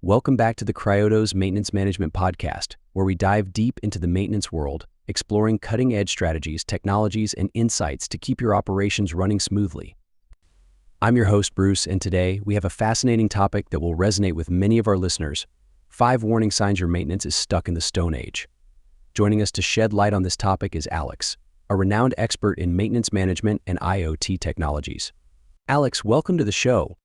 Welcome back to the Cryotos Maintenance Management Podcast, where we dive deep into the maintenance world, exploring cutting-edge strategies, technologies, and insights to keep your operations running smoothly. I'm your host, Bruce, and today we have a fascinating topic that will resonate with many of our listeners: 5 warning signs your maintenance is stuck in the Stone Age. Joining us to shed light on this topic is Alex, a renowned expert in maintenance management and IoT technologies. Alex, welcome to the show.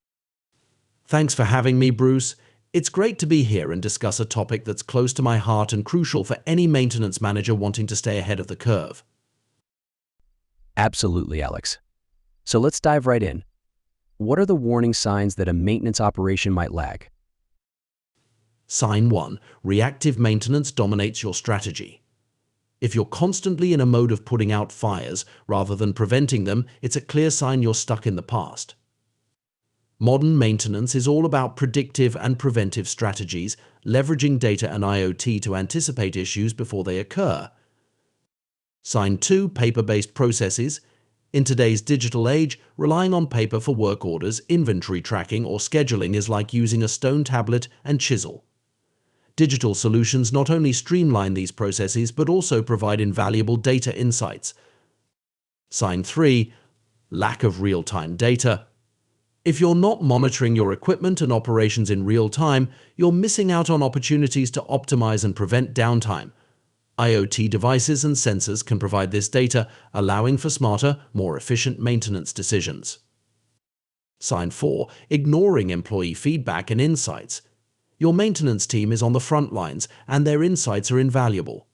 Thanks for having me, Bruce. It's great to be here and discuss a topic that's close to my heart and crucial for any maintenance manager wanting to stay ahead of the curve. Absolutely, Alex. So let's dive right in. What are the warning signs that a maintenance operation might lag? Sign 1. Reactive maintenance dominates your strategy. If you're constantly in a mode of putting out fires rather than preventing them, it's a clear sign you're stuck in the past. Modern maintenance is all about predictive and preventive strategies, leveraging data and IoT to anticipate issues before they occur. Sign 2. Paper-based processes. In today's digital age, relying on paper for work orders, inventory tracking, or scheduling is like using a stone tablet and chisel. Digital solutions not only streamline these processes but also provide invaluable data insights. Sign 3. Lack of real-time data. If you're not monitoring your equipment and operations in real time, you're missing out on opportunities to optimize and prevent downtime. IoT devices and sensors can provide this data, allowing for smarter, more efficient maintenance decisions. Sign 4. Ignoring employee feedback and insights. Your maintenance team is on the front lines, and their insights are invaluable.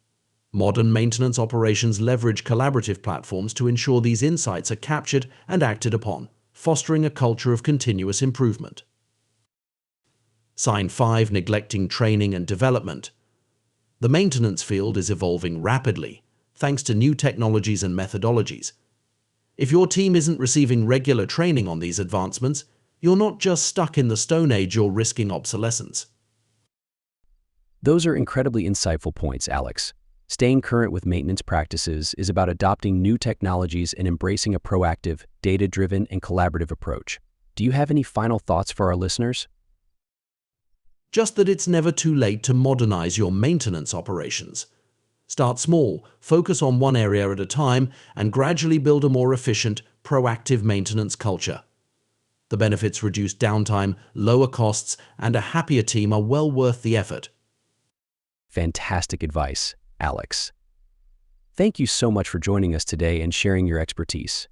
Modern maintenance operations leverage collaborative platforms to ensure these insights are captured and acted upon, fostering a culture of continuous improvement. Sign 5. Neglecting training and development. The maintenance field is evolving rapidly, thanks to new technologies and methodologies. If your team isn't receiving regular training on these advancements, you're not just stuck in the Stone Age, you're risking obsolescence. Those are incredibly insightful points, Alex. Staying current with maintenance practices is about adopting new technologies and embracing a proactive, data-driven, and collaborative approach. Do you have any final thoughts for our listeners? Just that it's never too late to modernize your maintenance operations. Start small, focus on one area at a time, and gradually build a more efficient, proactive maintenance culture. The benefits: reduced downtime, lower costs, and a happier team are well worth the effort. Fantastic advice, Alex. Thank you so much for joining us today and sharing your expertise.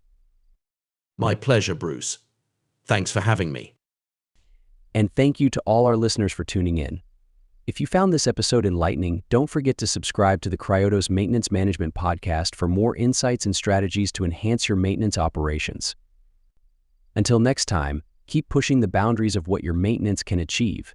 My pleasure, Bruce. Thanks for having me. And thank you to all our listeners for tuning in. If you found this episode enlightening, don't forget to subscribe to the Cryotos Maintenance Management Podcast for more insights and strategies to enhance your maintenance operations. Until next time, keep pushing the boundaries of what your maintenance can achieve.